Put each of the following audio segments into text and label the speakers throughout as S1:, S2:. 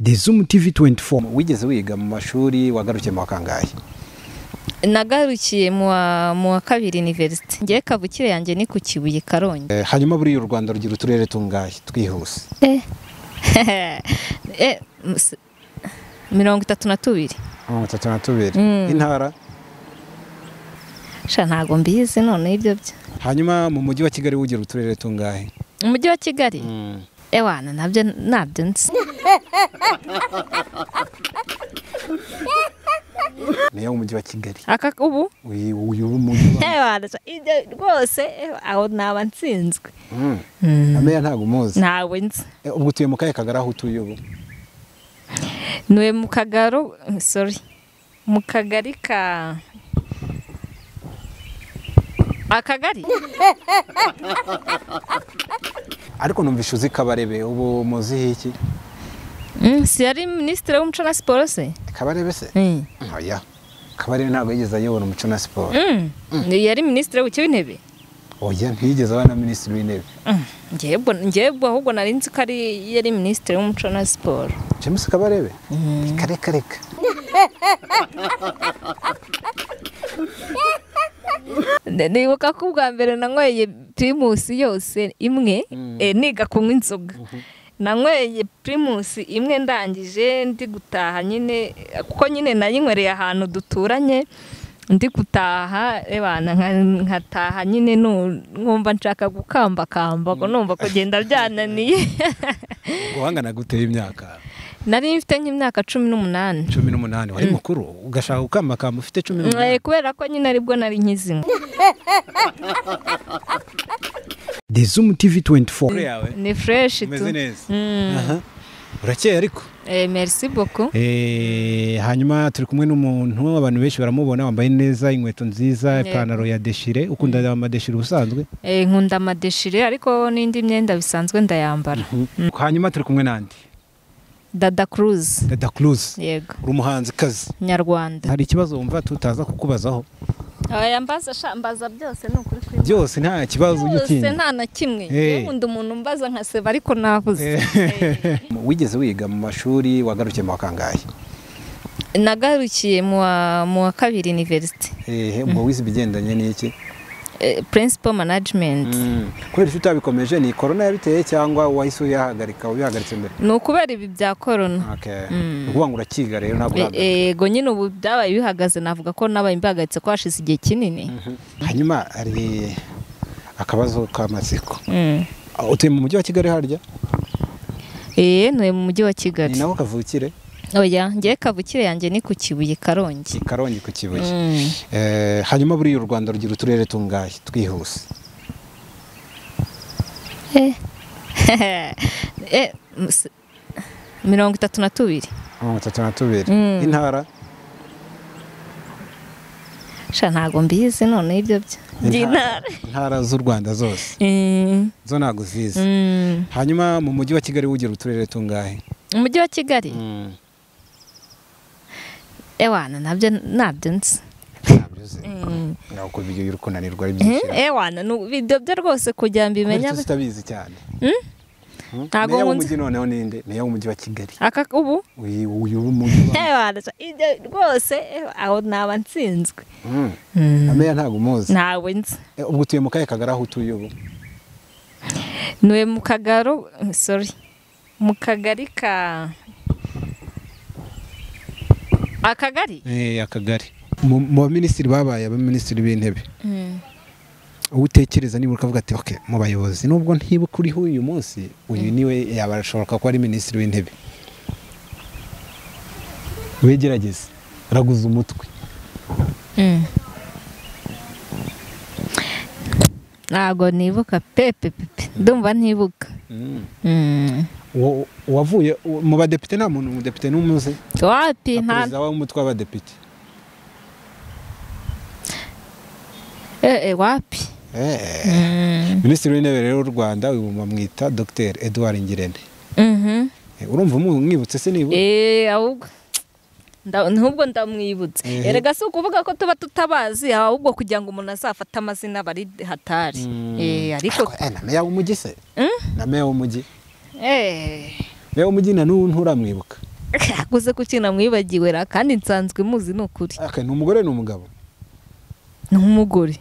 S1: Zoom TV 24 wigeze wiga mu mashuri wagarukiye mu kangahe?
S2: Nagarukiye mu wa kabiri university. Ngiye kavukire yanjye ni ku Kibuye Karongi.
S1: Hanyuma buri u Rwanda rugira uturere tungahe twihuse?
S2: 32.
S1: 32. Intara?
S2: Sha ntago mbizi none ibyo byo.
S1: Hanyuma mu mujyi wa Kigali ugira uturere tungahe?
S2: Mu mujyi wa Kigali? Ewana nabyo nzi.
S1: Niyo mu mujyi wa Kigali.
S2: Aka ubu?
S1: Uyu mujyi.
S2: Ewana rwose aho naba nsinzwe.
S1: Ameya ntago muzi.
S2: Ntawe nzi.
S1: Ubwo tuye mu kaye Kagara aho utuye ubu?
S2: Nuye mu Kagaro, sorry. Mu Kagari ka Akagari?
S1: Ariko numvishe uzi KABAREBE ubu muzi iki?
S2: Si yari Minisitiri w'umuco na siporo se?
S1: KABAREBE se? Oya. KABAREBE ntabwo yigeze ayobora umuco na siporo.
S2: Yari Minisitiri w'intebe?
S1: Oya ntiyigeze aba na Minisitiri w'intebe.
S2: Njyebwe ahubwo nari nzi ko yari Minisitiri w'umuco na siporo.
S1: James KABAREBE? Reka.
S2: Nibuka ko ubwa mbere nanyweye primus yose imwe niga kunywa inzoga. Nanyweye primus imwe ndangije ndi gutaha nyine kuko nyine nayinywereye ahantu duturanye ndi gutaha ebana nkataha nyine nkumva nshaka gukambakamba ko numva kugenda byananiye.
S1: Guhangana guteye imyaka?
S2: Nari mfite nk'imyaka 18.
S1: 18 wari mukuru ugashaka gukambakamba ufite 18?
S2: Kubera ko nyine aribwo nari nkizinywa.
S1: Zoom TV 24
S2: ni fresh tu.
S1: Umeze neza. Urakeye ariko?
S2: Merci beaucoup.
S1: Hanyuma turi kumwe n'umuntu abantu benshi baramubona wambaye neza inkweto nziza ipantaro ya deshire. Ukunda amadeshire ubusanzwe?
S2: Nkunda amadeshire ariko n'indi myenda bisanzwe ndayambara.
S1: Hanyuma turi kumwe nandi?
S2: Dada Cruz.
S1: Yego. Uri umuhanzi kazi
S2: Nyarwanda.
S1: Hari ikibazo wumva tutaza kukubazaho?
S2: Mbaza byose n'ukuri kuri.
S1: Byose nta kibazo ujye
S2: nta na kimwe. Nkunda umuntu mbaza nkaseba ariko navuze.
S1: Wigeze wiga mu mashuri wagarukiye mu kangahe?
S2: Nagarukiye mu wa kabiri university.
S1: Mu wize bigendanye n'iki?
S2: Principal management.
S1: Kubera icyo utabikomeje ni corona yabiteye cyangwa wahise uyahagarika ubihagaritse mbere?
S2: No kubera ibi bya corona.
S1: Uvuga ngo urakiga rero ntabwo uhagarika.
S2: Ego nyine ubu byabaye bihagaze navuga ko nabaye mbihagaritse ko hashize igihe kinini.
S1: Hanyuma ari akabazo k'amatsiko. Utuye mu mujyi wa Kigali harya?
S2: Ntuye mu mujyi wa Kigali.
S1: Ni naho kavukire?
S2: Oya, ngiye kavukire yanjye ni ku Kibuye Karongi.
S1: Karongi ku Kibuye. Hanyuma buri u Rwanda rugira uturere tungahe twihuse?
S2: 32.
S1: 32. Intara?
S2: Sha ntago mbizi none ibyo byo.
S1: Intara z'u Rwanda zose? Zo ntago zizi. Hanyuma mu mujyi wa Kigali ugira uturere tungahe?
S2: Mu mujyi wa Kigali? Ewana nabyo nzi.
S1: Nako video y'urukunanirwa ari byinshi.
S2: Ewana video byo rwose kujya mbimenya.
S1: Tutabizi cyane.
S2: Ntago
S1: mu mujyi noneho ninde? Niyo mu mujyi wa Kigali.
S2: Aka ubu?
S1: Uyu mujyi.
S2: Ewana rwose aho naba nsinzwe.
S1: Ameya ntago muzi.
S2: Ntawe nzi.
S1: Ubwo tuye mu kaye Kagara aho utuye ubu?
S2: Nuye mu Kagaro, sorry. Mu Kagari ka Akagari?
S1: Akagari. Mu Minisitiri babaye abamushaka b'intebe. Utekereza niba ukavuga ati okay mu bayobozi nubwo ntibuka uriho uyu munsi uyu niwe yabashoboka ko ari Minisitiri w'intebe. Wegerageze raguza umutwe.
S2: Ntago nibuka pepe ndumva ntibuka.
S1: Wavuye mu badepite nta muntu umudepite n'umuze?
S2: Wapi nta.
S1: Perezida w'umutwe w'abadepite.
S2: Wapi?
S1: Minisitiri w'intebe rero w'u Rwanda uyu bamwita Dr. Edouard Ngirente. Urumva mwibutse se niba?
S2: Ahubwo Nubwo ndamwibutse. Erega si ukuvuga ko tuba tutabazi ahubwo kugira ngo umuntu azafata amazina bari hatari. Ariko
S1: na meya w'umujyi se? Na meya w'umujyi. meya w'umujyi na n'ubu nturamwibuka
S2: guze kukina mwibagiwe ra kandi nsanzwe muzi n'ukuri
S1: ni umugore ni umugabo
S2: ni umugore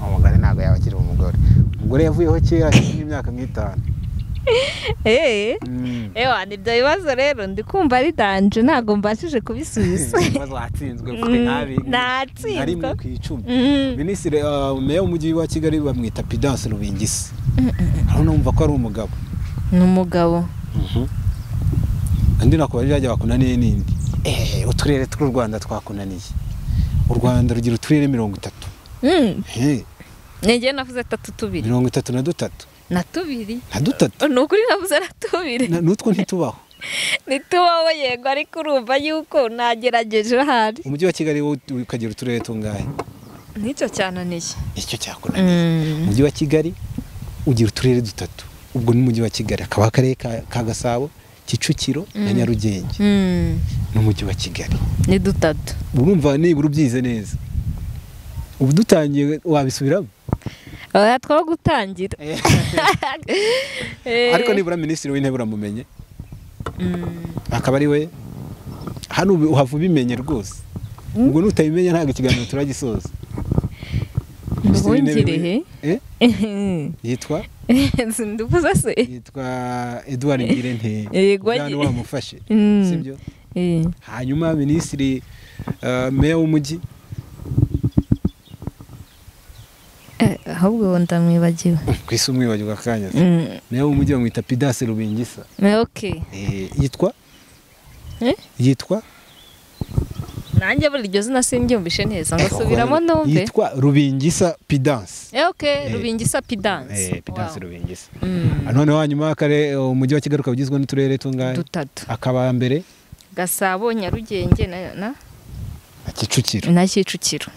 S1: umugore ntabwo yaba akiri umugore yavuyeho kera nk'imyaka nk'itanu
S2: ewa nibyo bibazo rero ndi kumva ari danje ntabwo mbashije kubisubiza
S1: ibibazo watsinzwe kuri
S2: natsinzwe
S1: rimwe ku 10 Minisitiri meya w'umujyi wa Kigali bamwita Prudence Rubingisa aho numva ko ari umugabo
S2: ni umugabo
S1: andi nako bajya bakunaniye nindi uturere tw'u Rwanda twakunaniye u Rwanda rugira uturere 30
S2: nege navuze 32
S1: 33
S2: na 2
S1: na 3
S2: nukuri navuze na 2
S1: nutwo ntitubaho
S2: nitubaho yego ariko urumva yuko nagerageje ahari
S1: umujyi wa Kigali ukagira uturere tungahe
S2: nicyo cyananiye
S1: icyo cyakunaniye umujyi wa Kigali ugira uturere 3 ubwo ni umujyi wa Kigali akaba akarere ka Gasabo Kicukiro na Nyarugenge n'umujyi wa Kigali
S2: ni 3
S1: urumva nibura ubyize neza ubu dutangiye wabisubiramo
S2: twa gutangira
S1: ariko nibura Minisitiri w'Intebe uramumenye akaba ari we hano uhava ubimenye rwose ubwo nutabimenye ntabwo ikiganiro turagisoza
S2: Minisitiri
S1: yitwa
S2: sinduvuza se
S1: yitwa Edouard Ngirente kandi wamufashe sibyo hanyuma Minisitiri meya w'umujyi
S2: ahubwo ndamwibagiwe
S1: kwisi umwibagirwa akanya meya w'umujyi bamwita Prudence Rubingisa yitwa
S2: nanjye buri iryo zina simbyumvishe neza ngo subiramo numve
S1: yitwa Rubingisa Prudence
S2: Rubingisa Prudence
S1: Prudence Rubingisa none hanyuma kare umujyi wa Kigali ukabugizwe n'uturere tungahe
S2: 3
S1: akaba mbere
S2: Gasabo Nyarugenge na
S1: Kicukiro
S2: na Kicukiro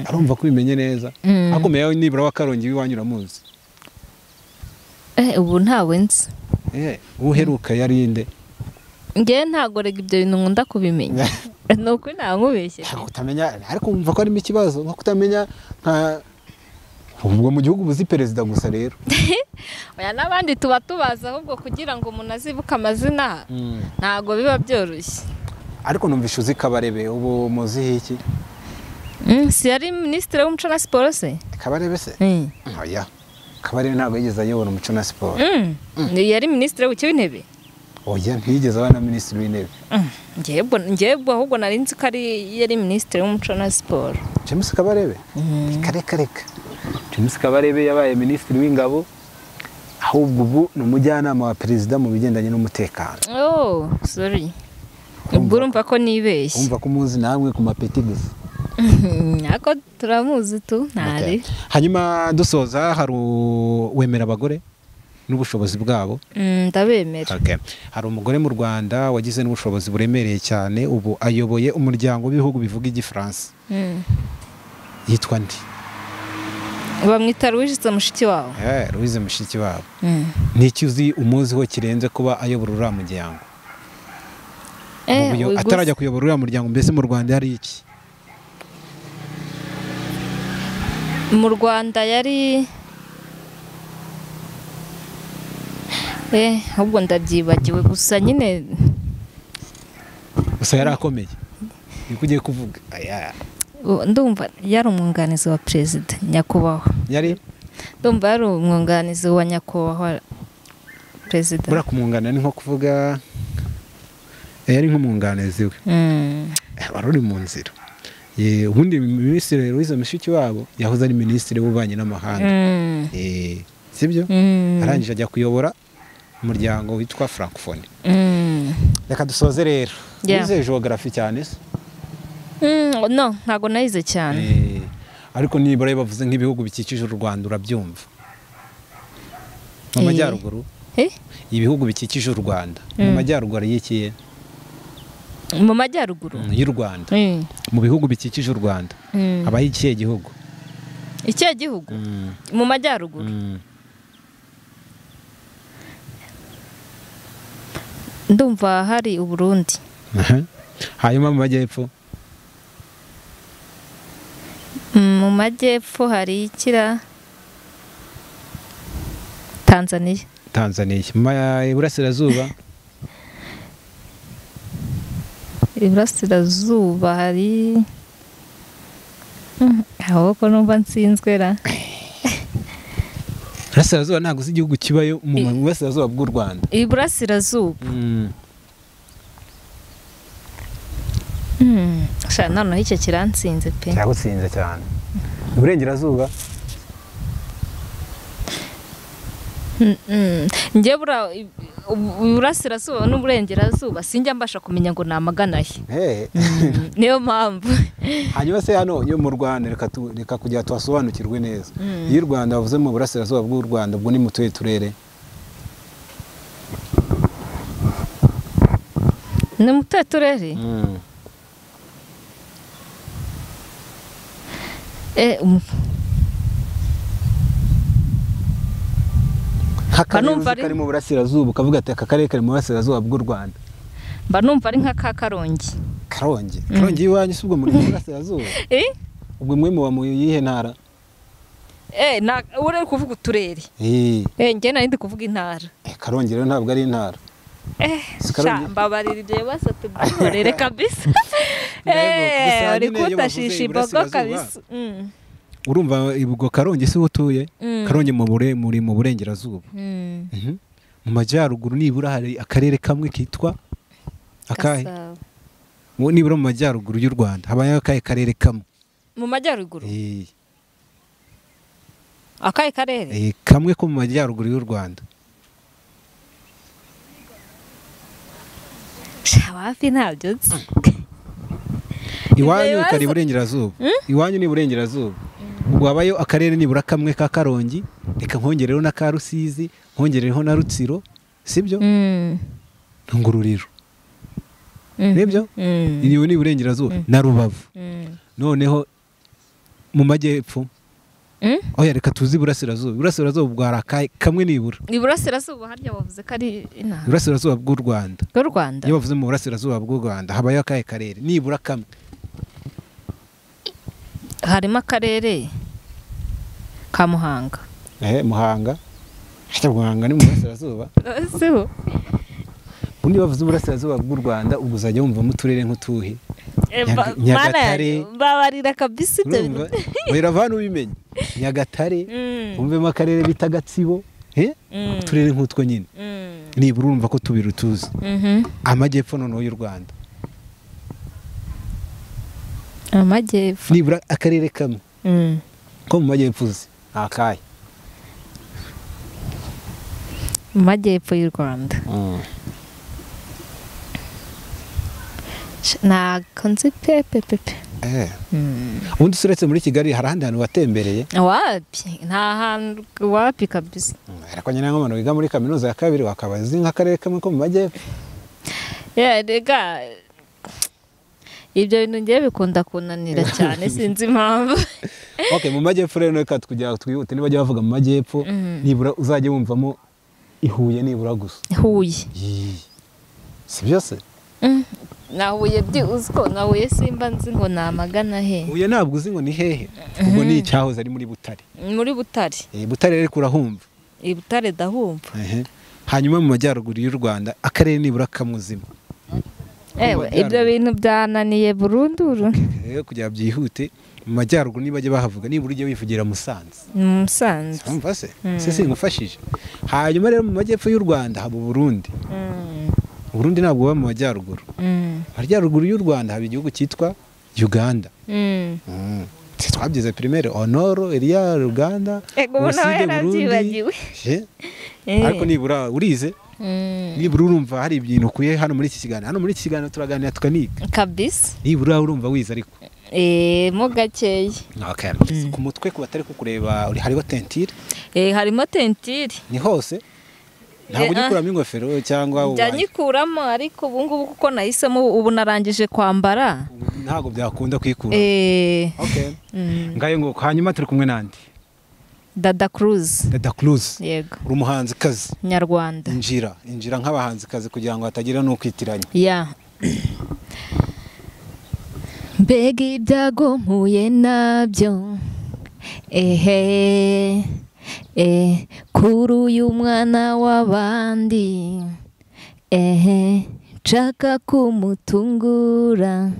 S1: arumva ko bimenye neza akomeye nibura wa Karongi wiwanyura muzi
S2: ubu ntawe nzi
S1: uheruka yari inde
S2: nge ntago rega ibyo bintu nkunda kubimenya nuko ntankubeshye
S1: kutamenya ariko umva ko arimo ikibazo nko kutamenya nka ubwo mu gihugu buzi perezida gusa rero
S2: oya nabandi tuba tubaza ahubwo kugira ngo umuntu azibuka amazina ntago biba byoroshye
S1: ariko numvishe uzi Kabarebe ubu muzi iki
S2: si yari Minisitiri w'umuco na siporo se
S1: Kabarebe se oya Kabarebe ntabwo yigeze ayobora umuco na siporo
S2: yari Minisitiri w'Intebe
S1: oya ntiyigeze aba na Minisitiri w'Intebe
S2: njyewe ahubwo nari nzi ko yari Minisitiri w'umuco na siporo
S1: James Kabarebe reka James Kabarebe yabaye Minisitiri w'Ingabo ahubwo ubu ni umujyanama wa perezida mu bigendanye n'umutekano
S2: sorry ubwo urumva ko nibeshye
S1: umva ko muzi namwe ku mapeti gusa
S2: ako turamuzi tu ntari
S1: hanyuma dusoza hari wemera abagore n'ubushobozi bwabo
S2: ndabemera
S1: hari umugore mu Rwanda wagize n'ubushobozi buremereye cyane ubu ayoboye umuryango w'ibihugu bivuga igifaransa yitwa ndi
S2: bamwita Louise Mushikiwabo
S1: Louise Mushikiwabo n'iki uzi umuziho kirenze kuba ayobora uriya muryango atarajya kuyobora uriya muryango mbese mu Rwanda yari iki
S2: mu Rwanda yari ahubwo ndabyibagiwe gusa nyine
S1: gusa yari akomeye niko ugiye kuvuga
S2: ndumva yari umwunganizi wa perezida nyakubahwa ndumva yari umwunganizi wa nyakubahwa perezida
S1: buriya kumwunganira ni nko kuvuga yari nk'umwunganizi we wari uri mu nzira ubundi Minisitiri Louise Mushikiwabo yahoze ari Minisitiri w'ububanyi n'amahanga sibyo arangije ajya kuyobora umuryango witwa Francophonie reka dusoze rero wize geography cyane se
S2: no ntago nayize cyane
S1: ariko nibura bavuze nk'ibihugu bikikije u Rwanda urabyumva mu majyaruguru ibihugu bikikije u Rwanda mu majyaruguru yikiye
S2: mu majyaruguru
S1: y'u Rwanda mu bihugu bikikije u Rwanda habaho ikihe gihugu mu majyaruguru ndumva hari u Burundi hanyuma mu majyepfo
S2: hari Tanzania
S1: iburasirazuba
S2: iburasirazuba hari ahubwo numva nsinzwe ra
S1: iburasirazuba ntabwo uzi igihugu kibayo mu burasirazuba bw'u Rwanda
S2: iburasirazuba noneho icyo kiransinze pe
S1: cyagutsinze cyane iburengerazuba
S2: njye iburasirazuba n'uburengerazuba sinjya mbasha kumenya ngo namagana he niyo mpamvu
S1: hanyuma se hano yo mu Rwanda reka kugira tuhasobanukirwe neza iyo u Rwanda bavuze mu burasirazuba bw'u Rwanda ubwo ni mu tuhe turere
S2: ni mu tuhe turere
S1: kari mu burasirazuba ukavuga ati aka karere kari mu burasirazuba bw'u Rwanda
S2: mba numva ari nka Karongi
S1: iwanyu si ubwo muri burasirazuba ubwo mwe muba mu yihe ntara
S2: uri kuvuga uturere njye nari ndi kuvuga intara
S1: Karongi rero ntabwo ari intara
S2: mbabarira ibyo bibazo tubikorere kabisa uri kutashisha imbogo kabisa
S1: urumva ubwo Karongi si utuye Karongi muri mu burengerazuba mu majyaruguru nibura hari akarere kamwe kitwa akahe nibura mu majyaruguru y'u Rwanda habayeho akahe karere kamwe
S2: mu majyaruguru akahe karere
S1: kamwe ko mu majyaruguru y'u Rwanda
S2: hafi ntabyo nzi
S1: iwanyu kari iburengerazuba iwanyu ni iburengerazuba ubwo habayo akarere nibura kamwe ka Karongi reka nkongereho na ka Rusizi nkongereho na Rutsiro sibyo Ngororero nibyo ni iburengerazuba na Rubavu noneho mu majyepfo oya reka tuzi iburasirazuba bwa kamwe nibura
S2: iburasirazuba harya bavuze ko ari intara
S1: iburasirazuba bw'u Rwanda
S2: iyo
S1: bavuze mu burasirazuba bw'u Rwanda habayo akahe karere nibura kamwe
S2: harimo akarere ka Muhanga
S1: Muhanga Muhanga ni mu burasirazuba undi bavuze uburasirazuba bw'u Rwanda ubwo uzajya wumvamo uturere nk'utuhe Nyagatare
S2: babarira kabisa ibyo bintu
S1: biravana ubimenye Nyagatare umvemo akarere bita Gatsibo uturere nk'utwo nyine nibura urumva ko tubiri tuzi amajyepfo noneho y'u Rwanda
S2: amajyepfo
S1: nibura akarere kamwe ko mu majyepfo uzi akahe
S2: mu majyepfo y'u Rwanda ntakonzi pepe
S1: ubundi uretse muri Kigali hari ahandi hantu watembereye
S2: wapi nta hantu wapi kabisa
S1: ariko nyine nk'umuntu wiga muri kaminuza ya kabiri wakaba azi nk'akarere kamwe ko mu majyepfo
S2: rega ibyo bintu ngiye bikunda kunanira cyane sinzi impamvu
S1: mu majyepfo rero reka twihute niba bajya bavuga mu majyepfo nibura uzajya wumvamo Ihuye nibura gusa
S2: Ihuye
S1: si byose
S2: nahuye uziko nahuye simba nzi ngo namagana he
S1: Huye ntabwo uzi ngo ni hehe ubwo ni icyahoze ari muri Butare Butare rero kurahumva
S2: Butare dahumva
S1: hanyuma mu majyaruguru y'u Rwanda akarere nibura kamuzima
S2: ibyo bintu byananiye burundu
S1: kugira byihute mu majyaruguru niba bajya bahavuga nibura ujye wivugira Musanze umva se singufashije hanyuma rero mu majyepfo y'u Rwanda haba Burundi ntabwo buba mu majyaruguru majyaruguru y'u Rwanda haba igihugu cyitwa Uganda twabyize primaire honoro Elia Uganda Uside Burundi ariko nibura urize nibura urumva hari ibintu ukuye hano muri iki kiganiro turaganira tukaniga
S2: kabisa
S1: nibura urumva wize ariko
S2: mo gakeya
S1: ku mutwe ku batari kukureba hariho tentire
S2: harimo tentire
S1: ni hose ntabwo ugikuramo ingofero cyangwa
S2: njya nyikuramo ariko ubu ngubu kuko nahisemo ubu narangije kwambara
S1: ntabwo byakunda kwikura ngayo ngo hanyuma turi kumwe nandi
S2: Dada Cruz
S1: yego uri umuhanzikazi
S2: nyarwanda
S1: injira nk'abahanzikazi kugira ngo hatagira n'ukwitiranya
S2: mbega ibyago mpuye nabyo kuri uyu mwana w'abandi nshaka kumutungura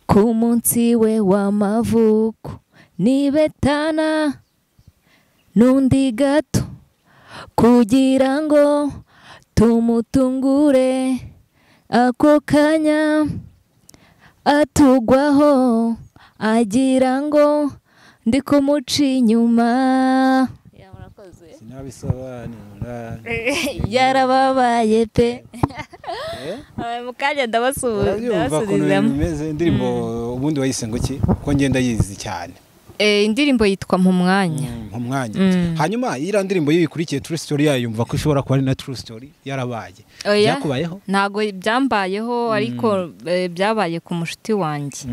S2: ku munsi we w'amavuko nibetana n'undi gato kugira ngo tumutungure ako kanya atugwaho agira ngo ndi kumuca inyuma.
S1: sinabisobanura
S2: yarababaye pe mu kanya
S1: ndabasubizamo indirimbo ubundi wayise ngo ki ko ngenda yizi cyane.
S2: Indirimbo yitwa mu mwanya.
S1: Hanyuma iriya ndirimbo yikurikiye true story yayo yumva ko ishobora kuba ari na true story yarabaye. Byakubayeho?
S2: Ntago byambayeho ariko byabaye ku mushuti wanjye.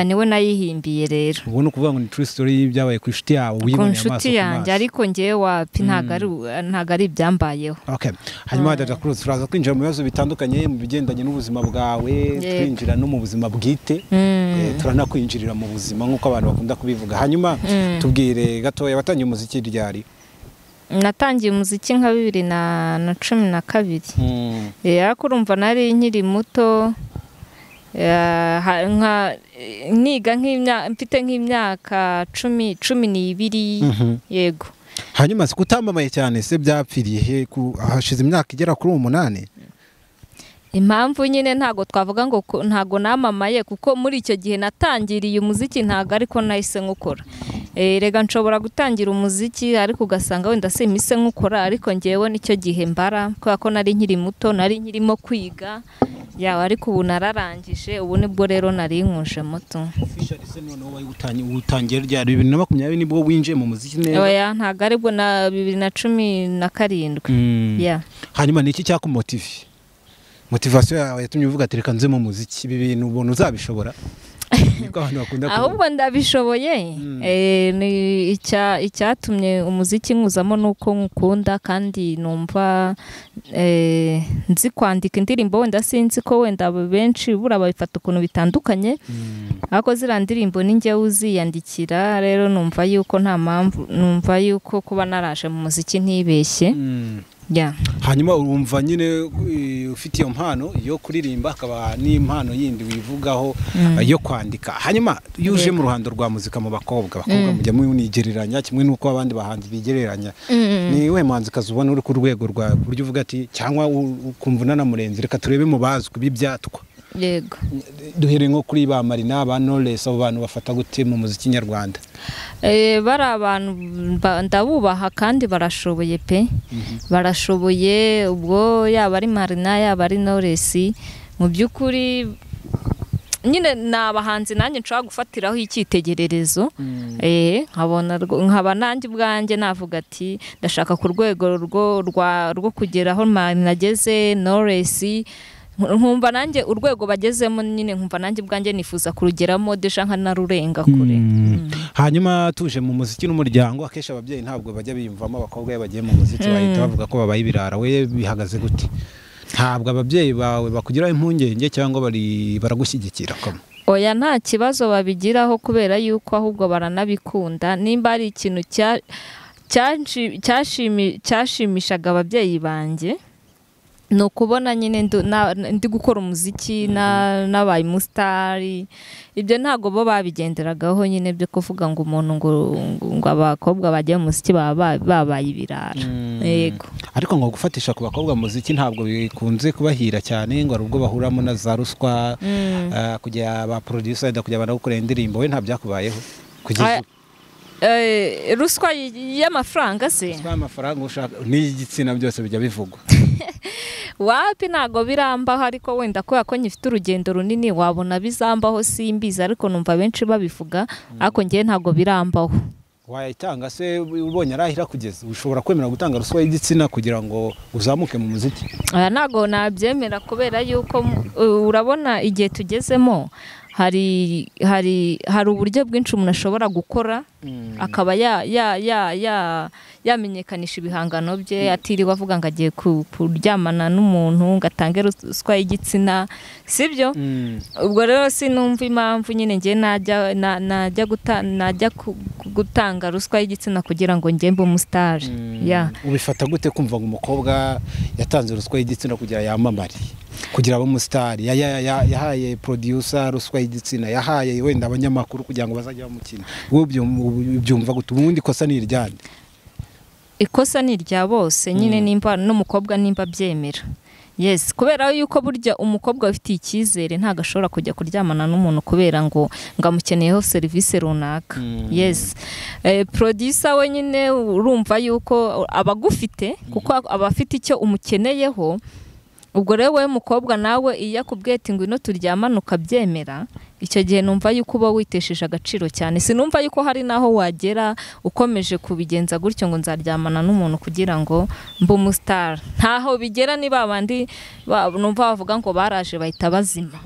S2: Niwe nayihimbiye rero.
S1: Ubu ni ukuvuga ngo ni true story y'ibyabaye ku inshuti yawe wiboneye amaso ku maso.
S2: yanjye ariko ngewe wapi ntago ari ibyambayeho.
S1: Okay. Hanyuma Dada Cruz turaza kwinjira mu bibazo bitandukanye mu bigendanye n'ubuzima bwawe, twinjira no mu buzima bwite. Turanakwinjirira mu buzima nk'uko abantu bakunda kubivuga. Hanyuma tubwire gatoya watangiye umuziki ryari?
S2: Natangiye umuziki nka 2012. Ariko urumva nari nkiri muto niga mfite nk'imyaka 12 yego.
S1: Hanyuma kutamamaye cyane se byapfiriye he hashize imyaka igera kuri 8?
S2: Impamvu nyine ntago twavuga ngo ntago namamaye kuko muri icyo gihe natangiriye umuziki ntago ariko nahise nkukora. Rega nshobora gutangira umuziki ariko ugasanga wenda simise nkukora ariko ngewe nicyo gihe mbara kubera ko nari nkiri muto nari nkirimo kwiga ariko ubu nararangije ubu nibwo rero nari nkushe muto.
S1: Officially se noneho utangiye ryari 2020 nibwo winjiye mu muziki neza?
S2: Oya ntago aribwo na 2017.
S1: Hanyuma niki cyakumotive? Motivation yawe yatumye uvuga ati reka nze mu muziki ibi bintu ubona uzabishobora? Niko abantu bakunda kuvuga.
S2: Ahubwo ndabishoboye. Ni icyatumye umuziki nkuzamo nuko nkukunda kandi numva nzi kwandika indirimbo wenda sinzi ko wenda benshi bura babifata ukuntu bitandukanye. Ariko zira ndirimbo ninjye uziyandikira rero numva yuko nta mpamvu numva yuko kuba naraje mu muziki ntibeshye.
S1: Hanyuma urumva nyine ufite iyo mpano yo kuririmba akaba n'impano yindi wivugaho yo kwandika. Hanyuma yuje mu ruhando rwa muzika mu bakobwa mujya munigereranya kimwe nuko abandi bahanzi bigereranya. Ni we manzi kazubona uri ku rwego rwa buryo uvuga ati cyangwa ukumva nanamurenze reka turebe mu bazwi bibyatwa.
S2: Yego.
S1: Duhere nko kuri ba Marina ba Knowless abo bantu bafata gute mu muziki nyarwanda?
S2: Bari abantu ndabubaha kandi barashoboye pe. Barashoboye ubwo yaba ari Marina yaba ari Knowless mu byukuri nyine nabahanzi nanjye nshaka gufatiraho icyitegererezo. Nkaba nanjye ubwanjye navuga ati ndashaka ku rwego rwo kugeraho nageze Knowless. Nkumva nanjye urwego bagezemo nyine nkumva nanjye bwanjye nifuza kurugeramo desha nka narurenga kure.
S1: Hanyuma tuje mu muziki n'umuryango akesha ababyeyi ntabwo bajya biyumvamo abakobwa bagiye mu muziki bahita bavuga ko babaye ibirara. We bihagaze gute? Ntabwo ababyeyi bawe bakugiraho impungenge cyangwa baragushyigikira kama?
S2: Oya nta kibazo babigiraho kubera yuko ahubwo baranabikunda. Nimba ari ikintu cyashimishaga ababyeyi banjye no kubona nyine ndi gukora umuziki n'abaye umusitari. Ibyo ntago bo babigenderagaho nyine byo kuvuga ngo umuntu ngo abakobwa bagiye mu muziki babaye ibirara. Yego.
S1: Ariko ngo gufatisha ku bakobwa mu muziki ntabwo bikunze kubahira cyane ngo ari ubwo bahuramo na za ruswa kujya ba producer kujya banagukorera indirimbo. We nta byakubayeho kugeza
S2: ruswa y'amafaranga se?
S1: Ruswa y'amafaranga ushaka n'igitsina byose bijya bivugwa.
S2: Wapi ntago birambaho ariko wenda ko nyifite urugendo runini wabona bizambaho simbiza ariko numva benshi babivuga ariko ngiye ntago birambaho.
S1: Wayitanga se ubonye arahira kugeza ushobora kwemera gutanga ruswa y'igitsina kugira ngo uzamuke mu muziki?
S2: Ntago nabyemera kubera yuko urabona igihe tugezemo hari uburyo bwinshi umuntu ashobora gukora akaba yamenyekanisha ibihangano bye atiriwe avuga ngo agiye kuryamana n'umuntu ngo atange ruswa y'igitsina sibyo ubwo rero sinumva impamvu nyine ngiye najya gutanga ruswa y'igitsina kugira ngo njye mbe umusitari
S1: ubifata gute kumva ngo umukobwa yatanze ruswa y'igitsina kugira yamamare kugira abo umusitari yahaye producer ruswa y'igitsina yahaye wenda abanyamakuru kugira ngo bazajye bamukina byumva gute ubundi kosa ni iryande
S2: ikosa ni irya bose nyine nimba n'umukobwa nimba byemera yes kubera yuko burya umukobwa ufite icyizere ntago ashobora kujya kuryamana n'umuntu kubera ngo amukeneyeho serivisi runaka yes producer we nyine urumva yuko abagufite kuko abafite icyo umukeneyeho ubwo rero we mukobwa nawe iyo akubwiye ati ngwino turyamana ukabyemera icyo gihe numva yuko uba witesheje agaciro cyane sinumva yuko hari naho wagera ukomeje kubigenza gutyo ngo nzaryamana n'umuntu kugira ngo mbe umustar ntaho bigera ni babandi numva bavuga ngo baraje bahita bazima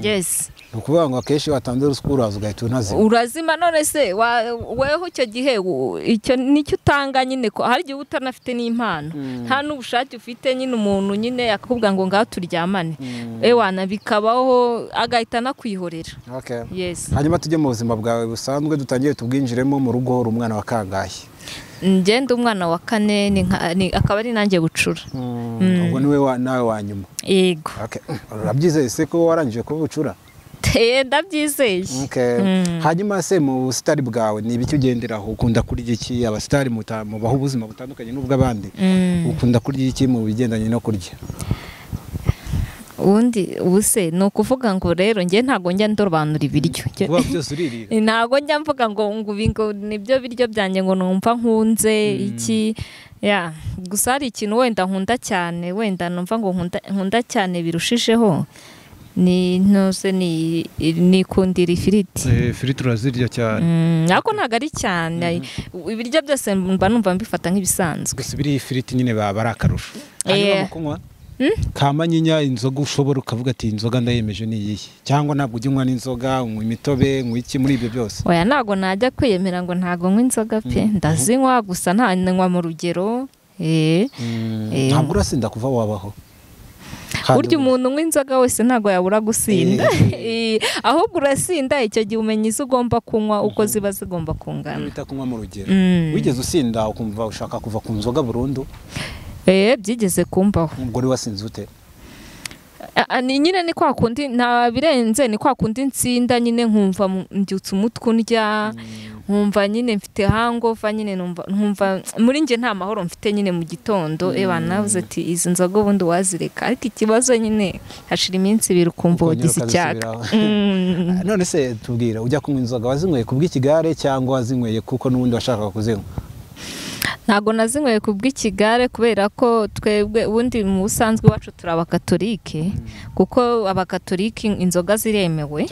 S2: yes
S1: ukuvuga ngo akeshi watanze ruswa uraza ugahita
S2: urazima none se weho icyo gihe icyo nicyo utanga nyine ko hari igihe utanafite n'impano nta n'ubushake ufite nyine umuntu nyine yakubwira ngo ngaho turyamane ewana bikabaho agahita nakwihorera
S1: okay
S2: yes
S1: hanyuma tujye mu buzima bwawe busanzwe dutangiye tubwinjiremo mu rugo uri umwana wa kangahe
S2: ngende umwana wa kane akaba ari nanjye bucura
S1: ubwo niwe nawe wa nyuma
S2: yego
S1: okay urabyizeye se ko warangije kuba bucura
S2: ndabyizeye
S1: hanyuma se mu busitari bwawe ni ibiki ugenderaho ukunda kurya iki abasitari mubaho ubuzima butandukanye n'ubw'abandi ukunda kurya iki mu bigendanye no kurya
S2: ubundi ubuse ni ukuvuga ngo rero njye ntago njya ndobanura ibiryo ntago njya mvuga ngo nibyo biryo byanjye ngo numva nkunze iki gusa hari ikintu wenda nkunda cyane wenda numva ngo nkunda cyane birushijeho nikundira ifiriti
S1: ifiriti urazirya cyane
S2: ariko ntago ari cyane ibiryo byose mba numva mbifata nk'ibisanzwe
S1: gusa biri ifiriti nyine baba ari akarusho hanyuma mu kunywa kamanyinya inzoga ushobora ukavuga ati inzoga ndayemeje ni iyihe cyangwa ntabwo ujya unywa n'inzoga unywa imitobe unywa iki muri ibyo byose
S2: oya ntabwo najya kwiyemera ngo ntabwo nywa inzoga pe ndazinywa gusa ntanywa mu rugero
S1: ntabwo urasinda kuva wabaho
S2: burya umuntu unywa inzoga wese ntabwo yabura gusinda ahubwo urasinda icyo gihe umenya izo ugomba kunywa uko ziba zigomba kungana
S1: bita kunywa mu rugero wigeze usinda ukumva ushaka kuva ku nzoga burundu
S2: byigeze kumbaho
S1: umugore wasinze ute
S2: ni nyine ni kwa kundi nta birenze ni kwa kundi nsinda nyine nkumva mbyutse umutwe undya nkumva nyine mfite hangover nyine nkumva muri nge nta mahoro mfite nyine mu gitondo navuze ati izi nzoga ubundi wazireka ariko ikibazo nyine hashira iminsi ibiri ukumva wagize icyaka
S1: none se tubwira ujya kunywa inzoga wazinyweye kubw'ikigare cyangwa wazinyweye kuko n'ubundi washakaga kuzinywa
S2: ntago nazinyweye kubw'ikigare kubera ko twebwe ubundi mu busanzwe iwacu turi abakatolike kuko abakatolike inzoga ziremewe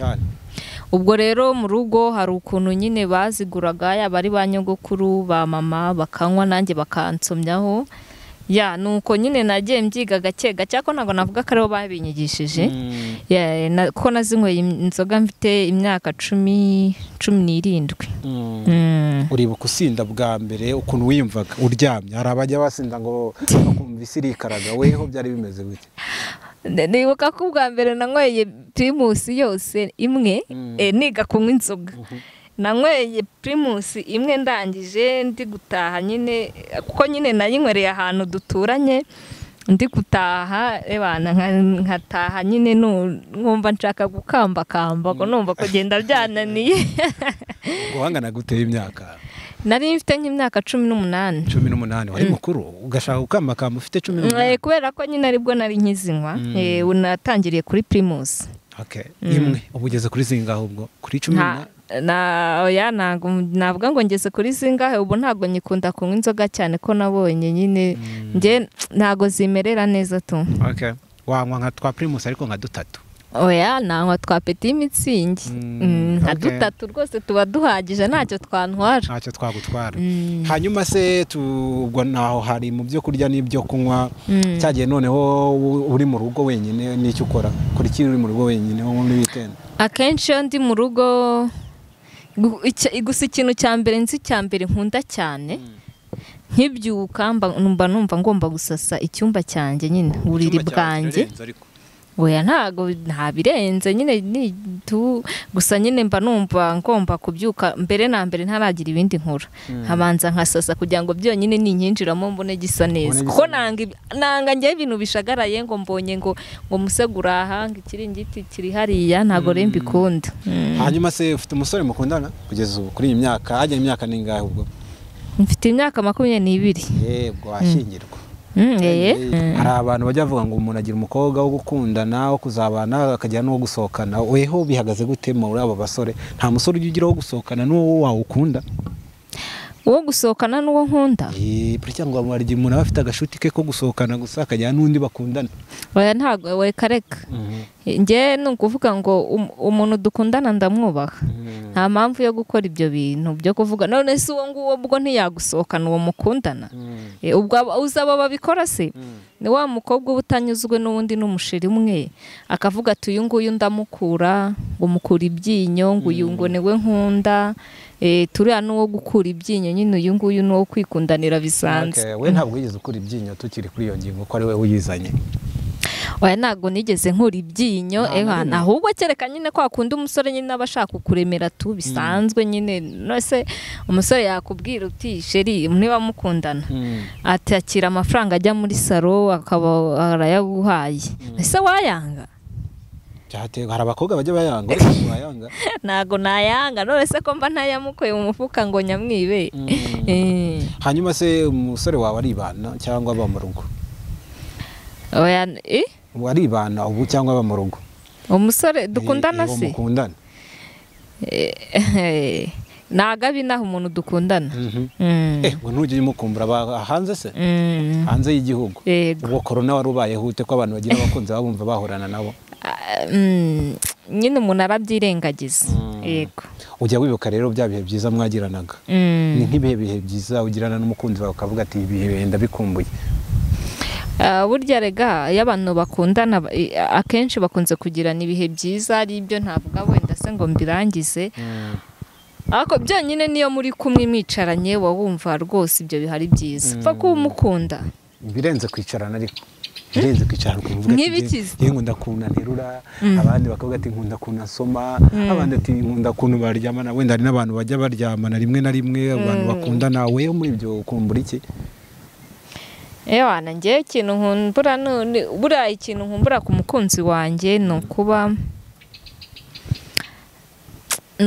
S2: ubwo rero mu rugo hari ukuntu nyine baziguraga yaba ari ba nyogokuru ba mama bakanywa nanjye bakansomyaho nuko nyine nagiye mbyiga gake gake ko ntabwo navuga ko aribo babinyigishije ko nazinyweye inzoga mfite imyaka 17
S1: uribuka usinda bwa mbere ukuntu wiyumvaga uryamye hari abajya basinda ngo bakumva isi irikaraga weho byari bimeze gute
S2: nibuka ko ubwa mbere nanyweye primus yose imwe niga kunywa inzoga nanyweye primus imwe ndangije ndi gutaha nyine kuko nyine nayinywereye ahantu duturanye ndi gutaha nkataha nyine nkumva nshaka gukambakamba ko numva kugenda byananiye
S1: guhangana guteye imyaka
S2: nari mfite nk'imyaka 18
S1: wari mukuru ugashaka gukambakamba ufite 18
S2: kubera ko nyine aribwo nari nkizinywa unatangiriye kuri primus
S1: imwe ubugeze kuri zingaho ubwo kuri 18
S2: navuga ngo ngeze kuri zingahe ubu ntabwo nyikunda kunywa inzoga cyane ko nabonye nyine nge ntabwo zimerera neza tu
S1: wanywa nka twa primus ariko nka dutatu
S2: nanywa twa peti mitsingi nka dutatu rwose tuba duhagije ntacyo
S1: twagutwara hanyuma se ubwo naho hari mu byo kurya n'ibyo kunywa cyagiye noneho uri mu rugo wenyine n'icyo ukora kuri iki uri mu rugo wenyine wo muri weekend
S2: akenshi iyo ndi mu rugo gusa ikintu cya mbere nkunda cyane nkibyuka numva ngomba gusasa icyumba cyanjye nyine uburiri bwanjye oya nta birenze nyine gusa nyine mba numva ngomba kubyuka mbere na mbere ntaragira ibindi nkora habanza nkasasa kugira ngo byonyine ninkinjiramo mbone gisa neza kuko nanga njye ibintu bishagaraye ngo mbonye ngo musegura aha ikiringiti kiri hariya ntago rembi kunda.
S1: Hanyuma se ufite umusore mukundana kugeza ubu kuri iyi myaka hajya imyaka ningahe ubwo?
S2: Mfite imyaka 22.
S1: Yego ashyingirwa. Hari abantu bajya bavuga ngo umuntu agira umukobwa wo gukundana wo kuzabana akajya no gusohokana weho bihagaze gute muri abo basore? Nta musore ugira wo gusohokana n'uwo wawukunda?
S2: Uwo gusohokana n'uwo nkunda?
S1: Cyangwa ngo hari umuntu afite agashuti ke ko gusohokana gusa akajya n'undi bakundana?
S2: Oya ntago we kareka. Nge nukuvuga ngo umuntu dukundana ndamwubaha. Nta mpamvu yo gukora ibyo bintu byo kuvuga none se uwo nguwo ubwo ntiyagusohokana uwo mukundana. Ubwo uzaba babikora se ni wa mukobwa ubutanyuzwe n'undi n'umusheri umwe akavuga ati uyu nguyu ndamukura ngo mukura ibyinyo ngo uyu ngo newe nkunda turiya n'uwo gukura ibyinyo nyine uyu nguyu n'uwo kwikundanira bisanzwe.
S1: We ntabwo wigeze ukura ibyinyo tukiri kuri iyo ngingo ko ari we uyizanye?
S2: Oya ntago nigeze nkura ibyinyo ahubwo kereka nyine ko akunda umusore nyine abashaka kukuremera tu bisanzwe nyine nose umusore yakubwira uti sheri niba mukundana ati akira amafaranga ajya muri salo akaba arayaguhaye ese wayanga?
S1: Hari abakobwa bajya bayanga wayanga?
S2: Ntago nayanga none se ko mba ntayamukoye mu mufuka ngo nyamwibe.
S1: Hanyuma se umusore wawe aribana cyangwa aba mu rugo?
S2: Oya
S1: waribana ubu cyangwa aba mu rugo?
S2: Umusore dukundana se?
S1: Mukundana
S2: nagabi naho umuntu dukundana.
S1: Ngo ntujye umukumbura hanze se? Hanze y'igihugu? Ubwo corona warubaye hute ko abantu bagira abakunzi babumva bahorana nabo?
S2: Nyine umuntu arabyirengagiza. Yego.
S1: Ujya wibuka rero bya bihe byiza mwagiranaga? Ni nk'ibihe byiza ugirana n'umukunzi wawe ukavuga ati ibihe ndabikumbuye?
S2: Burya rega y'abantu bakundana akenshi bakunze kugirana ibihe byiza ari ibyo ntavuga wenda se ngo mbirangize. Ariko byonyine niyo muri kumwe mwicaranye wumva rwose ibyo bihari byiza. Pfa ko umukunda.
S1: Birenze kwicarana ariko. Birenze kwicarana kuvuga ati ngo ndakunda nterura abandi bakavuga ati nkunda kuna soma abandi ati nkunda kuntu baryamana wenda hari n'abantu bajya baryamana rimwe na rimwe abantu bakundana wewe muri ibyo ukumbura iki?
S2: Ewana ngiye ikintu nkumbura buriya ikintu nkumbura ku mukunzi wanjye ni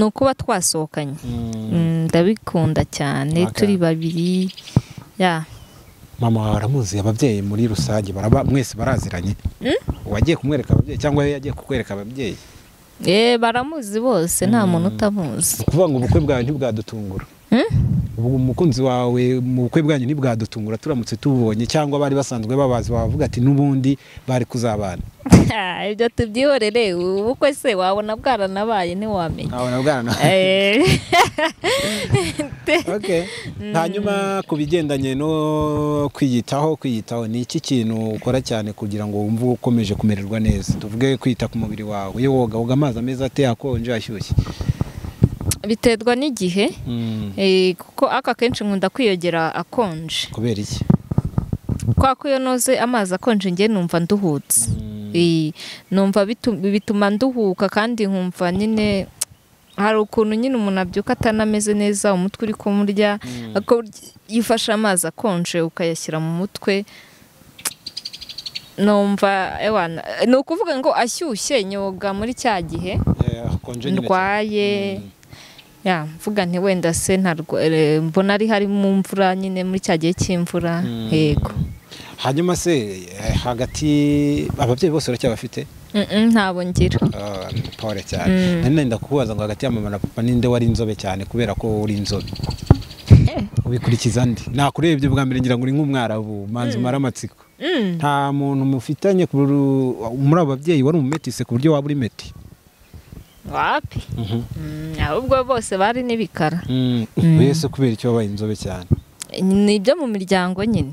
S2: ukuba twasohokanye. Ndabikunda cyane turi babiri.
S1: Mama wawe aramuzi ababyeyi muri rusange mwese baraziranye? Wagiye kumwereka ababyeyi cyangwa yagiye kukwereka ababyeyi?
S2: Baramuzi bose nta muntu utamuzi.
S1: Kuvuga ngo ubukwe bwawe ntibwadutungura? Ubu umukunzi wawe mu bukwe bwanyu ntibwadutungura turamutse tubonye cyangwa bari basanzwe babazi bavuga ati n'ubundi bari kuzabana?
S2: Ibyo tubyihorere ubukwe se wabona bwaranabaye ntiwamenya.
S1: Wabona bwaranabaye. Okay. Hanyuma ku bigendanye no kwiyitaho ni iki kintu ukora cyane kugira ngo wumve ukomeje kumererwa neza? Tuvuge kwita ku mubiri wawe. Iyo woga amazi ameza ate akonje ashyushye?
S2: Biterwa n'igihe kuko aka kenshi nkunda kwiyogera akonje.
S1: Kubera iki?
S2: Kwa ko iyo noze amazi akonje ngiye numva nduhutse. Numva bituma nduhuka kandi nkumva nyine hari ukuntu nyine umuntu abyuka atanameze neza umutwe uri kumurya ako yifasha amazi akonje ukayashyira mu mutwe numva ni ukuvuga ngo ashyushye nyoga muri cya gihe ndwaye mvuga nti wenda se mbona ari hari mu mvura nyine muri cya gihe cy'imvura. Yego.
S1: Hanyuma se hagati ababyeyi bose uracyabafite?
S2: Ntabo ngira.
S1: Pole cyane. None ndakubaza ngo hagati ya mama na papa ninde wari inzobe cyane kubera ko uri inzobe? Ubikurikiza ndi nakurebye bwa mbere ngira ngo uri nk'umwarabu manzi maramatsiko. Nta muntu mufitanye muri abo babyeyi wari umumetise ku buryo waba uri meti?
S2: Wapi? Ahubwo bose bari n'ibikara.
S1: Wese kubera icyo wabaye inzobe cyane?
S2: ni ibyo mu miryango nyine.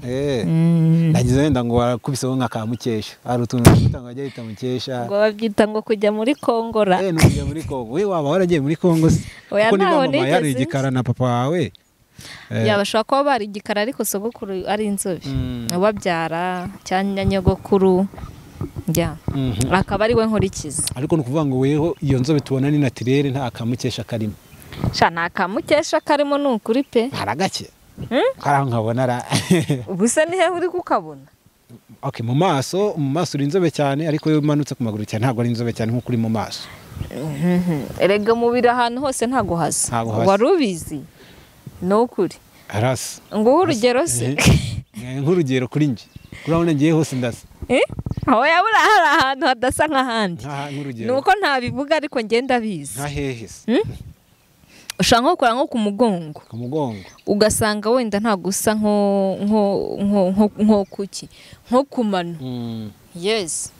S1: nagize wenda ngo warakubiseho nka kamukesha hari utuntu twita ngo ajya yita mukesha
S2: ngo babyita ngo kujya muri Kongora.
S1: no kujya muri Kongo we waba waragiye muri Kongo se
S2: Oya,
S1: kuko niba
S2: ntaho
S1: mama
S2: nigeze
S1: yari igikara na papa wawe
S2: yabashaka kuba bari igikara ariko sogokuru ari inzobe babyara cyane nyogokuru akaba ari we nkurikiza.
S1: ariko ni ukuvuga ngo weho iyo nzobe tubona ni naturere nta kamukesha karimo.
S2: Nta kamukesha karimo ni ukuri pe.
S1: haragake karaho nkabona ra
S2: ubuse ni hehe uri kukabona?
S1: Okay, mu maso uri inzobe cyane ariko iyo umanutse ku maguru cyane ntabwo ari inzobe cyane nk'uko uri mu maso.
S2: Erega mubiri ahantu hose ntago hasa. Wari ubizi? Ni ukuri.
S1: Arasa.
S2: Nguhe urugero se.
S1: Nk'urugero kuri njye kurabona ngiye hose ndasa.
S2: Aho yabura hari ahantu hadasa nk'ahandi.
S1: Nk'urugero.
S2: Nuko ntabivuga ariko ngenda bizi.
S1: Nka hehe se?
S2: Ushaka nko kora nko ku mugongo.
S1: Ku mugongo.
S2: Ugasanga wenda nta gusa nko kuki nko kumano. Yes.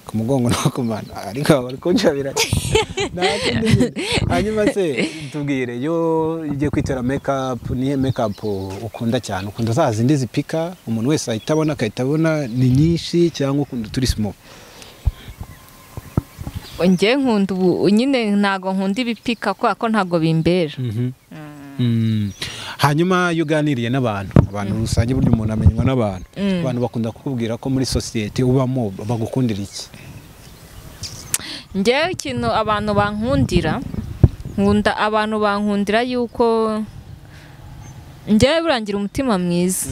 S1: Ku mugongo no kumano ariko njabira. Hanyuma se tubwire yo igiye kwitera makeup ni makeup ukunda cyane ukunda za zindi zipika umuntu wese ahitabona akahitabona ni nyinshi cyangwa ukunda turi small?
S2: Nge nkunda ubu nyine ntago nkunda ibipika ko ntago bimbera.
S1: Hanyuma yuganiriye abantu rusange buryo umuntu amenywa n'abantu abantu bakunda kukubwira ko muri society ubamo bagukundira iki?
S2: Nge ikintu abantu bankundira nkunda abantu bankundira yuko nge burangira umutima mwiza.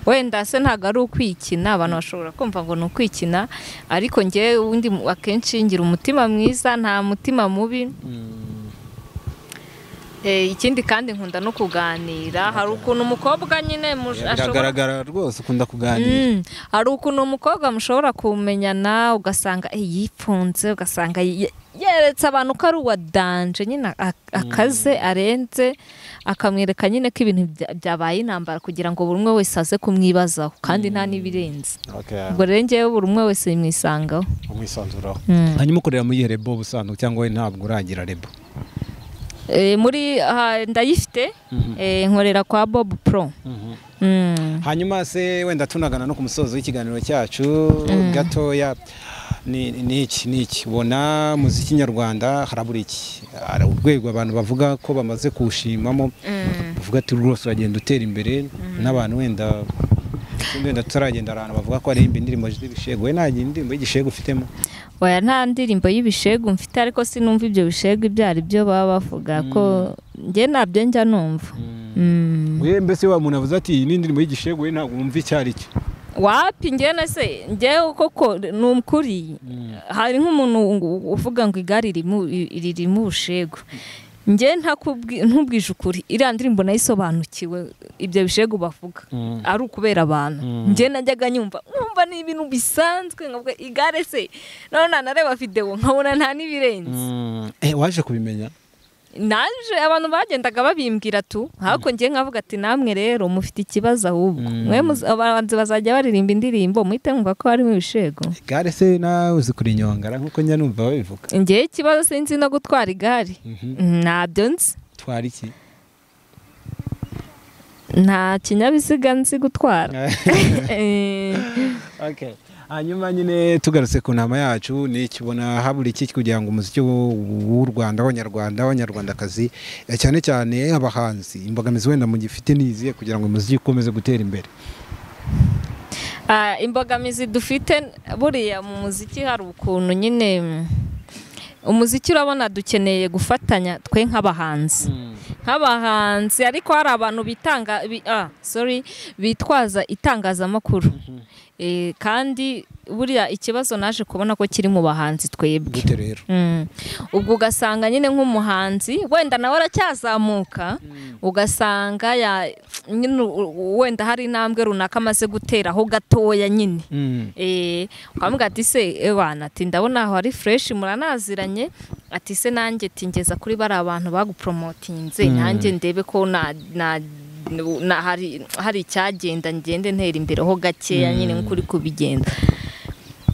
S2: Wenda se ntago ari ukwikina abantu bashobora kumva ngo ni ukwikina ariko nge undi akenshi ngira umutima mwiza nta mutima mubi. Ikindi kandi nkunda no kuganira hari ukuntu umukobwa nyine
S1: ashobora rwose ukunda kuganira
S2: hari ukuntu umukobwa mushobora kumenyana ugasanga yifunze ugasanga yeretse abantu ko ari uwa danje nyine akaze arenze akamwereka nyine ko ibintu byabaye intambara kugira ngo buri umwe wese aze kumwibazaho kandi nta n'ibirenze. Ubwo rero ngewe buri umwe wese yimwisangaho
S1: umwisanzuraho. Hanyuma ukorera muri rebo busanzwe cyangwa we ntabwo uragira rebo?
S2: Muri ndayifite nkorera kwa Bob Pro.
S1: Hanyuma se wenda tunagana no ku musozo w'ikiganiro cyacu gatoya ni iki ubona muziki nyarwanda harabura iki? Urwego abantu bavuga ko bamaze kuwushimamo bavuga ati rwose uragenda utera imbere n'abantu wenda tutaragenda ahantu bavuga ko ari indirimbo y'ibishego. We nta indirimbo y'igishego ufitemo?
S2: Oya, nta ndirimbo y'ibishego mfite ariko sinumva ibyo bishego ibyo ari byo baba bavuga ko nge nabyo njya numva.
S1: We mbese wa muntu avuze ati ni indirimbo y'igishego we ntabwo wumva icyo ari cyo?
S2: Wapi ngene se ngewe koko ni ukuri hari nk'umuntu uvuga ngo igare ririmo ubushego nge ntubwije ukuri iriya ndirimbo nayisobanukiwe ibyo bishego bavuga ari ukubera abantu nge najyaga nyumva ni ibintu bisanzwe nkavuga igare se none nanareba video nkabona nta n'ibirenze.
S1: Waje kubimenya?
S2: Naje abantu bagendaga babimbwira hako ngiye nkavuga ati namwe rero mufite ikibazo ahubwo mwe abahanzi bazajya baririmba indirimbo muhite mwumva ko harimo ibishego.
S1: Igare se nawe uzi kuri nyongara nkuko njya numva babivuga?
S2: Ngiye ikibazo sinzi no gutwara igare. Ntabyo nzi.
S1: Twara iki?
S2: Nta kinyabiziga nzi gutwara.
S1: Okay. Hanyuma nyine tugarutse ku nama yacu ni ikibona habura iki kugira ngo umuziki w'u Rwanda abanyarwandakazi cyane cyane abahanzi imbogamizi wenda mu gifite niziye kugira ngo umuziki ukomeze gutera imbere?
S2: Imbogamizi dufite buriya mu muziki hari ukuntu nyine umuziki urabona dukeneye gufatanya twe nk'abahanzi ariko hari abantu bitwaza itangazamakuru. Kandi buriya ikibazo naje kubona ko kiri mu bahanzi twebwe. Ubwo ugasanga nyine nk'umuhanzi wenda nawe aracyazamuka ugasanga wenda hari intambwe runaka amaze guteraho gatoya nyine. Ukavuga ati se ewana ati ndabona aho ari fresh muranaziranye ati se nanjye tingeza kuri bari abantu bagupromotinze nanjye ndebe ko hari icyagenda ngende ntera imbere ho gakeya nyine nk'uri kubigenda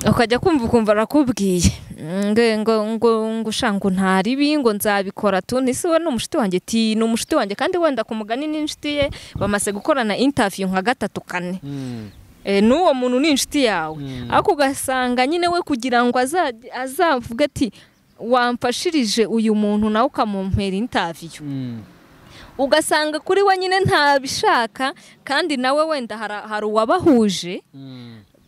S2: ukajya kumva arakubwiye ngo shangu ntaribi ngo nzabikora tu nisi we n'umushiti wanjye ti n'umushiti wanjye kandi wenda kumugani n'inshuti ye bamaze gukorana interview nka 3-4 n'uwo muntu n'inshuti yawe ariko ugasanga nyine we kugira ngo azavuga ati wamfashirije uyu muntu nawe ukamumpera interview ugasanga kuri we nyine ntabishaka kandi nawe wenda hari uwabahuje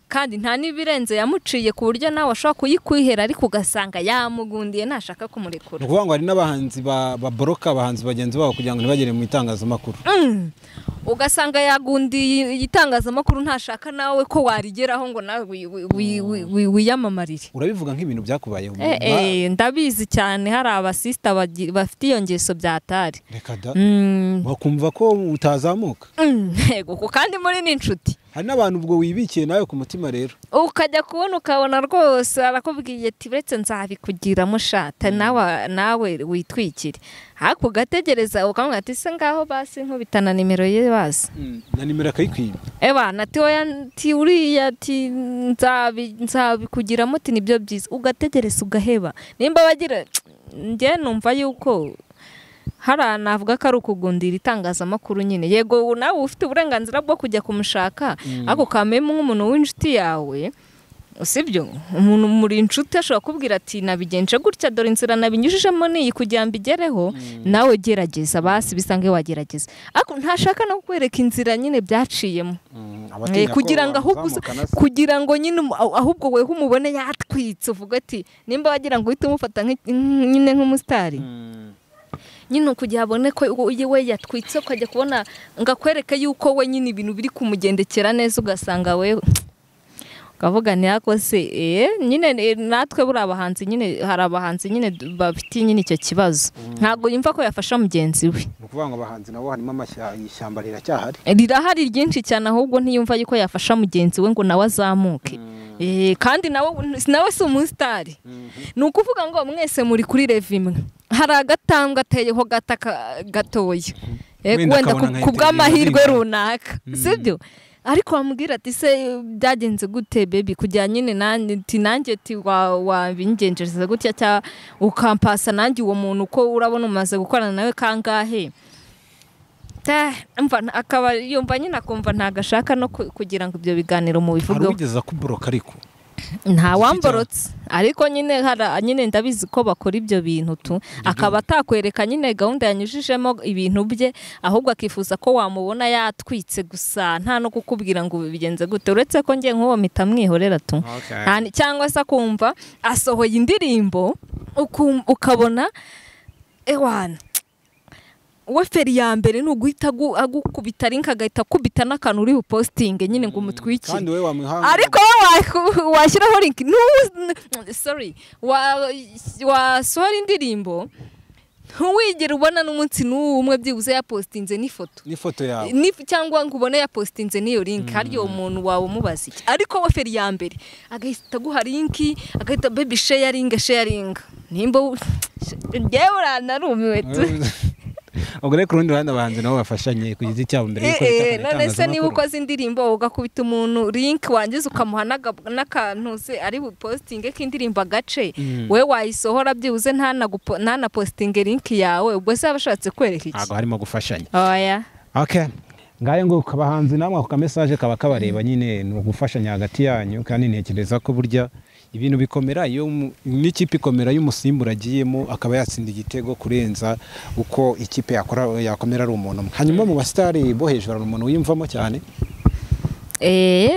S2: kandi nta nibirenze yamuciye ku buryo nawe ashobora kuyikwihera ariko ugasanga yamugundiye ntashaka kumurekura
S1: ukuvuga ngo hari n'abahanzi baboroka abahanzi bagenzi babo kugira ngo ntibagere mu itangazamakuru ugasanga yagundiye itangazamakuru ntashaka nawe ko warigeraho ngo nawe wiyamamarire
S2: urabivuga
S1: nk'ibintu byakubayeho
S2: ndabizi cyane hari abasista bafite iyo ngeso byatari
S1: reka da bakumva ko utazamuka
S2: yego kandi muri n'inshuti
S1: hari n'abantu ubwo wibikiye nawe ku mutima rero
S2: ukajya kubona ukabona rwose arakubwiye ati uretse nzabikugira mushata nawe witwikire ariko ugategereza ukamubwira ati se ngaho basi nkubitana nimero ye basi
S1: na nimero akayikwiba
S2: ati uriya ati nzabikugira muti nibyo byiza ugategereza ugaheba nimba bagira njye numva yuko navuga ko ari ukugundira itangazamakuru nyine yego nawe ufite uburenganzira bwo kujya kumushaka ariko kameme nk'umuntu w'inshuti yawe usibyo umuntu muri inshuti ashobora kubwira ati nabigenje gutya dore inzira nabinyujijemo niyi kugira ngo igereho nawe gerageza basi bisange wagerageza ariko ntashaka no kwereka inzira nyine byaciyemo kugira ngo nyine ahubwo we umubone yatwitse uvuga ati nimba wagira ngo uhite umufata nyine nk'umusitari nyine kugira abone ko we yatwitse ukajya kubona ngakwereka yuko we nyine ibintu biri kumugendekera neza ugasanga we ukavuga ntiyako se nyine natwe buri abahanzi nyine hari abahanzi nyine bafite nyine icyo kibazo ntabwo yumva ko yafasha mugenzi we
S1: ni ukuvuga ngo abahanzi nabo harimo ishyamba
S2: rirahari ryinshi cyane ahubwo ntiyumva yuko yafasha mugenzi we ngo nawe azamuke kandi nawe si umusitari ni ukuvuga ngo mwese muri kuri rev imwe hari agatambwe ateyeho gatoya wenda ku bw'amahirwe runaka sibyo ariko wamubwira ati se byagenze gute baby kugira nyine nanjye ati wabingenjereza gutya cyangwa ukampasa nanjye uwo muntu uko urabona umaze gukorana nawe kangahe akaba yumva nyine akumva ntagashaka no kugira ngo ibyo biganiro mu bivugeho
S1: hari ugeza kuboroka ariko
S2: nta wamborotse ariko nyine ndabizi ko bakora ibyo bintu tu akaba atakwereka nyine gahunda yanyujijemo ibintu bye ahubwo akifuza ko wamubona yatwitse gusa nta no kukubwira ngo bigenze gute uretse ko ngiye nk'uwo mpita mwihorera tu cyangwa se akumva asohoye indirimbo ukabona ewana we feri ya mbere ni uguhita agukubita link agahita akubita n'akantu uri bupostinge nyine ngo umutwikire
S1: kandi we wamuhanga
S2: ariko washyiraho link wasohora indirimbo ntuwigere ubona n'umunsi n'umwe byibuze yapostinze
S1: n'ifoto yawe
S2: cyangwa ngo ubone yapostinze n'iyo link hariyo umuntu wawe umubaza iki ariko we feri ya mbere agahita aguha link agahita baby sharing nimba njyewe uranarumiwe tu
S1: ubwo rero ku rundi ruhande abahanzi nabo bafashanye ku giti cyabo mbere yuko
S2: none se niba ukoze indirimbo ugakubita umuntu link wangiza ukamuha n'akantu se ari bupostinge k'indirimbo agace we wayisohora byibuze ntanapostinge link yawe ubwo se abashatse kwereka iki
S1: ntabwo harimo gufashanya
S2: okay
S1: ngaye ngo abahanzi namwe ako message kaba kabareba nyine ni ugufashanya hagati yanyu kandi ntekereza ko burya ibintu bikomera iyo n'ikipe ikomera y'umusimbura agiyemo akaba yatsinda igitego kurenza uko ikipe yakomera ari umuntu hanyuma mu basitari bo hejuru ari umuntu wiyumvamo cyane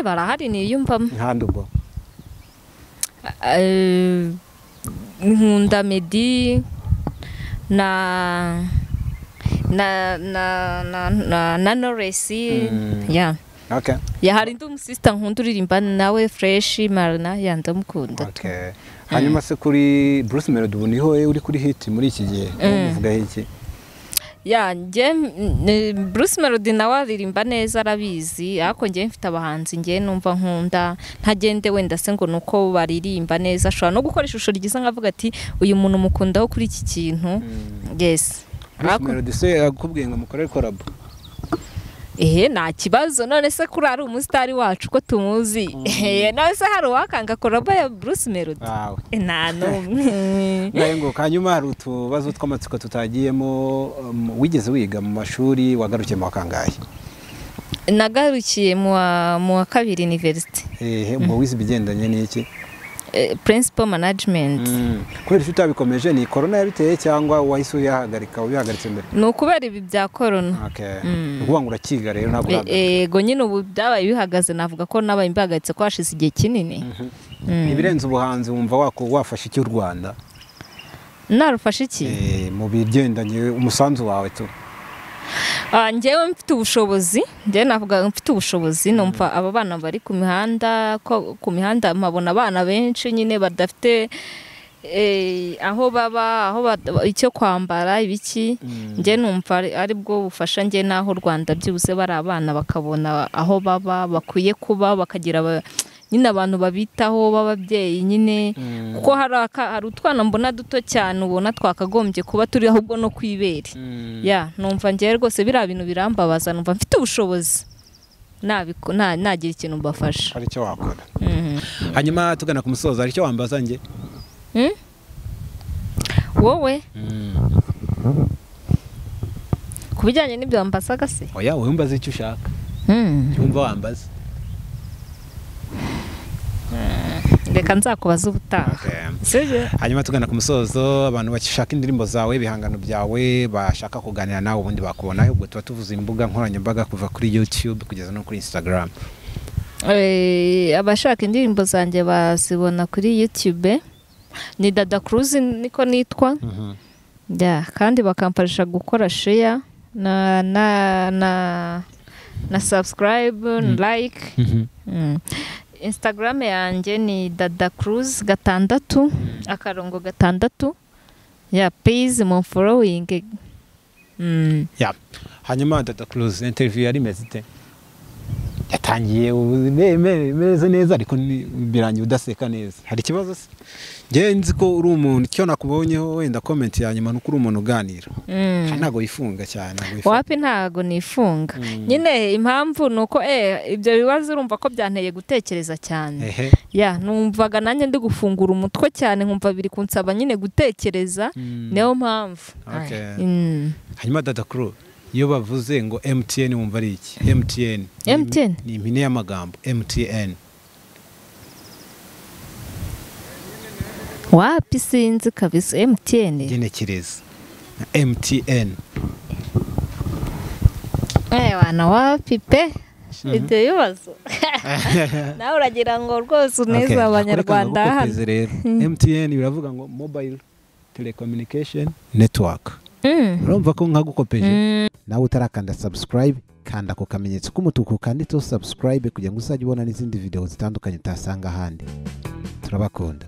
S2: barahari niyumvamo
S1: nkandi ubwo
S2: nkunda Meddy na Noresi
S1: okay
S2: hari ndi umusista nkunda uririmba nawe fresh marna yandamukunda
S1: hanyuma se kuri Bruce Melody ubuniho uri kuri hit muri iki gihe uvuga iki
S2: Bruce Melody nawe aririmba neza arabizi ariko ngiye mfite abahanzi ngiye numva nkunda ntagende wenda se ngo nuko baririmba neza ashobora no gukora ishusho ryiza nkavuga ati uyu muntu mukundaho kuri iki kintu yes
S1: Bruce Melody se yakubwiye ngo mukore collab
S2: nta kibazo none se kuri ari umusitari wacu ko tumuzi none se hari uwakanga koraba ya Bruce Melody nta n'umwe
S1: ngo kanyuma hari utubazo tw'amatsiko tutagiyemo wigeze wiga mu mashuri wagarukiye mu kangahe
S2: nagarukiye mu wa kabiri university
S1: ubwo wize ibigendanye n'iki
S2: principal management
S1: kubera utabikomeje ni corona yabiteye cyangwa wahise uyahagaritse mbere
S2: ni ukubera ibi bya corona
S1: ukuvuga ngo urakiga rero ntabwo
S2: yego nyine ubu byabaye bihagaze navuga ko nabaye mbihagaritse ko hashize igihe kinini
S1: ibirenze ubuhanzi wumva wafashe iki u Rwanda
S2: narufashe iki
S1: mu bigendanye umusanzu wawe tu
S2: njyewe mfite ubushobozi njyewe navuga mfite ubushobozi numva aba bana bari ku mihanda mpabona abana benshi nyine badafite aho baba icyo kwambara ibiki njye numva ari bwo bufasha njye n'aho u Rwanda byibuse bari abana bakabona aho baba bakwiye kuba bakagira nyine abantu babitaho b'ababyeyi nyine kuko hari utwana mbona duto cyane ubona twakagombye kuba turi ahubwo no kwibere numva njye rwose biriya bintu birambabaza numva mfite ubushobozi nagira ikintu mbafasha
S1: hari icyo wakora hanyuma tugana ku musozo hari icyo wambaza njye
S2: wowe ku bijyanye n'ibyo wambazaga se
S1: oya wowe mbaza icyo ushaka yumva wambaza
S2: reka nzakubaza ubutaha
S1: hanyuma tugana ku musozo abantu bashaka indirimbo zawe ibihangano byawe bashaka kuganira nawe ubundi bakubona ubwo tuba tuvuze imbuga nkoranyambaga kuva kuri YouTube kugeza no kuri Instagram
S2: abashaka indirimbo zanjye bazibona kuri YouTube ni Dada Cruz niko nitwa kandi bakamfasha gukora share na subscribe like Instagram yanjye ni Dada Cruz 6 akarongo 6 please mu following
S1: hanyuma Dada Cruz interview yari mezite yatangiye meze neza ariko birangiye udaseka neza hari ikibazo se nge nzi ko uri umuntu cyo nakubonyeho wenda comment ya nyuma nuko uri umuntu uganira ntago yifunga cyane
S2: wapi ntago nifunga nyine impamvu nuko ibyo bibazo urumva ko byanteye gutekereza cyane numvaga nanjye ndi gufungura umutwe cyane nkumva biri kunsaba nyine gutekereza niyo mpamvu
S1: hanyuma Dada Cruz iyo bavuze ngo MTN wumva ari iki MTN ni impine y'amagambo MTN
S2: wapi sinzi kabisa MTN
S1: genekereza MTN
S2: wana wapi pe ibyo bibazo nawe uragira ngo rwose uneze abanyarwanda hano
S1: MTN biravuga ngo mobile telecommunication network urumva ko nkagukopeje nawe utarakanda subscribe kanda ku kamenyetso k'umutuku kanditseho subscribe kugira ngo uzajye ubona n'izindi video zitandukanye utasanga ahandi turabakunda